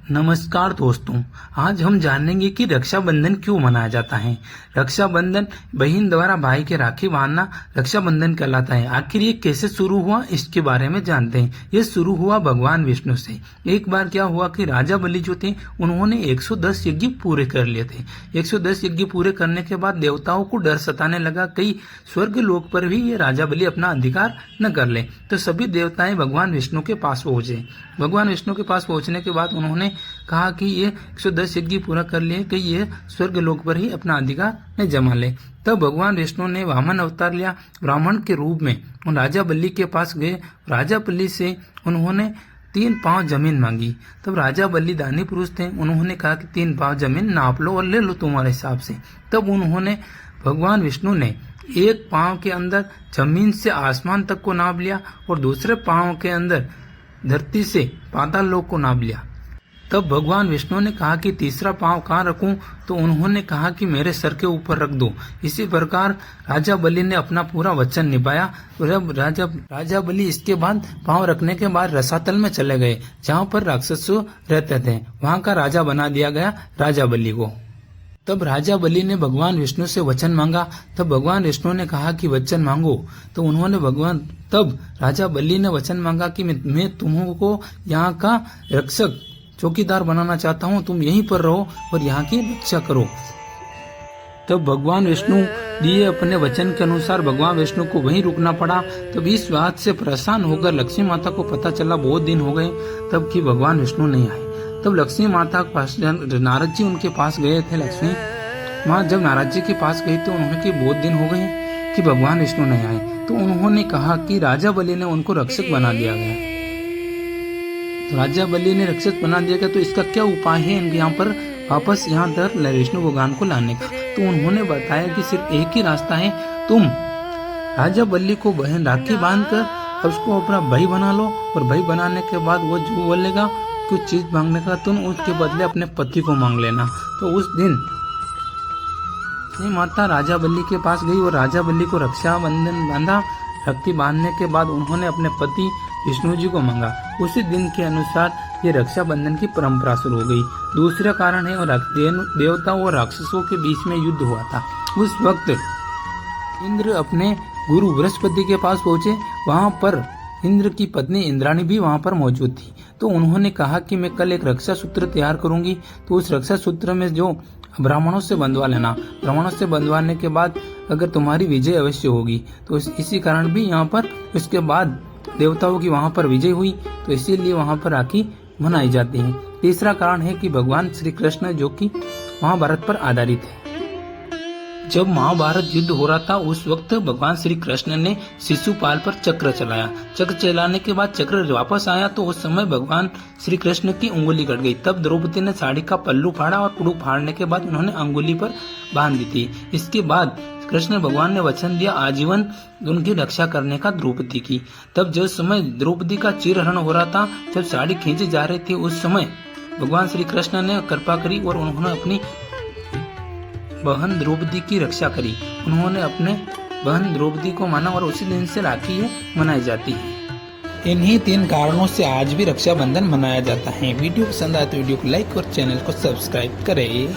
नमस्कार दोस्तों, आज हम जानेंगे कि रक्षाबंधन क्यों मनाया जाता है। रक्षाबंधन बहन द्वारा भाई के राखी बांधना रक्षाबंधन कहलाता है। आखिर ये कैसे शुरू हुआ, इसके बारे में जानते हैं। ये शुरू हुआ भगवान विष्णु से। एक बार क्या हुआ कि राजा बलि जो थे उन्होंने 110 यज्ञ पूरे कर लिए थे। 110 यज्ञ पूरे करने के बाद देवताओं को डर सताने लगा, कहीं स्वर्ग लोक पर भी ये राजा बलि अपना अधिकार न कर ले। तो सभी देवताएं भगवान विष्णु के पास पहुंचे। भगवान विष्णु के पास पहुंचने के बाद उन्होंने कहा कि ये 110 यज्ञ पूरा कर लिए कि ये स्वर्ग लोक पर ही अपना अधिकार न जमा ले। तब भगवान विष्णु ने वामन अवतार लिया, ब्राह्मण के रूप में उन राजा बलि के पास गए। राजा बलि से उन्होंने 3 पाँव जमीन मांगी। तब राजा बलि दानी पुरुष थे, उन्होंने कहा कि 3 पाँव जमीन नाप लो और ले लो तुम्हारे हिसाब से। तब उन्होंने भगवान विष्णु ने एक पाँव के अंदर जमीन से आसमान तक को नाप लिया और दूसरे पाँव के अंदर धरती से पाताल लोक को नाप लिया। तब भगवान विष्णु ने कहा कि तीसरा पांव कहाँ रखूं, तो उन्होंने कहा कि मेरे सर के ऊपर रख दो। इसी प्रकार राजा बलि ने अपना पूरा वचन निभाया। जब राजा बलि इसके बाद पांव रखने के बाद रसातल में चले गए, जहाँ पर राक्षस रहते थे। वहाँ का राजा बना दिया गया राजा बलि को। तब राजा बलि ने भगवान विष्णु से वचन मांगा। तब भगवान विष्णु ने कहा कि वचन मांगो। तो उन्होंने तब राजा बलि ने वचन मांगा कि मैं तुमको यहाँ का रक्षक चौकीदार बनाना चाहता हूँ, तुम यहीं पर रहो और यहाँ की रक्षा करो। तब भगवान विष्णु दिए अपने वचन के अनुसार भगवान विष्णु को वहीं रुकना पड़ा। तब इस बात से परेशान होकर लक्ष्मी माता को पता चला बहुत दिन हो गए तब कि भगवान विष्णु नहीं आए। तब लक्ष्मी माता के पास नारद जी उनके पास गए थे। लक्ष्मी माँ जब नारद जी के पास गई तो उन्होंने कि बहुत दिन हो गए कि भगवान विष्णु नहीं आए। तो उन्होंने कहा कि राजा बलि ने उनको रक्षक बना दिया गया। तो राजा बलि ने रक्षक बना दिया गया, तो इसका क्या उपाय है इनके यहाँ पर वापस यहाँ पर विष्णु भगवान को लाने का। तो उन्होंने बताया कि सिर्फ एक ही रास्ता है, तुम राजा बलि को बहन राखी बांध कर उसको अपना भाई बना लो और भाई बनाने के बाद वो जो बोलेगा कुछ चीज मांगने का, तुम उसके बदले अपने पति को मांग लेना। तो उस दिन माता राजा बलि के पास गई और राजा बलि को रक्षाबंधन बांधा। राखी बांधने के बाद उन्होंने अपने पति विष्णु जी को मांगा। उसी दिन के अनुसार ये रक्षाबंधन की परंपरा शुरू हो गई। दूसरा कारण है देवताओं और राक्षसों के बीच में युद्ध हुआ था। उस वक्त इंद्र अपने गुरु बृहस्पति के पास पहुंचे। वहां पर इंद्र की पत्नी इंद्राणी भी वहां पर मौजूद थी। तो उन्होंने कहा कि मैं कल एक रक्षा सूत्र तैयार करूंगी, तो उस रक्षा सूत्र में जो ब्राह्मणों से बंधवा लेना। ब्राह्मणों से बंधवाने के बाद अगर तुम्हारी विजय अवश्य होगी। तो इसी कारण भी यहाँ पर उसके बाद देवताओं की वहां पर विजय हुई, तो इसीलिए वहां पर राखी मनाई जाती है। तीसरा कारण है कि भगवान श्री कृष्ण जो कि महाभारत पर आधारित है। जब महाभारत युद्ध हो रहा था उस वक्त भगवान श्री कृष्ण ने शिशुपाल पर चक्र चलाया। चक्र चलाने के बाद चक्र वापस आया तो उस समय भगवान श्री कृष्ण की उंगली कट गई। तब द्रौपदी ने साड़ी का पल्लू फाड़ा और पल्लू फाड़ने के बाद उन्होंने अंगुली पर बांध दी थी। इसके बाद कृष्ण भगवान ने वचन दिया आजीवन उनकी रक्षा करने का द्रौपदी की। तब जिस समय द्रौपदी का चीरहरण हो रहा था, जब साड़ी खींची जा रही थी, उस समय भगवान श्री कृष्ण ने कृपा करी और उन्होंने अपनी बहन द्रौपदी की रक्षा करी। उन्होंने अपने बहन द्रौपदी को माना और उसी दिन से राखी मनाई जाती है। इन्हीं 3 कारणों से आज भी रक्षाबंधन मनाया जाता है। वीडियो पसंद आए तो वीडियो को लाइक और चैनल को सब्सक्राइब करें।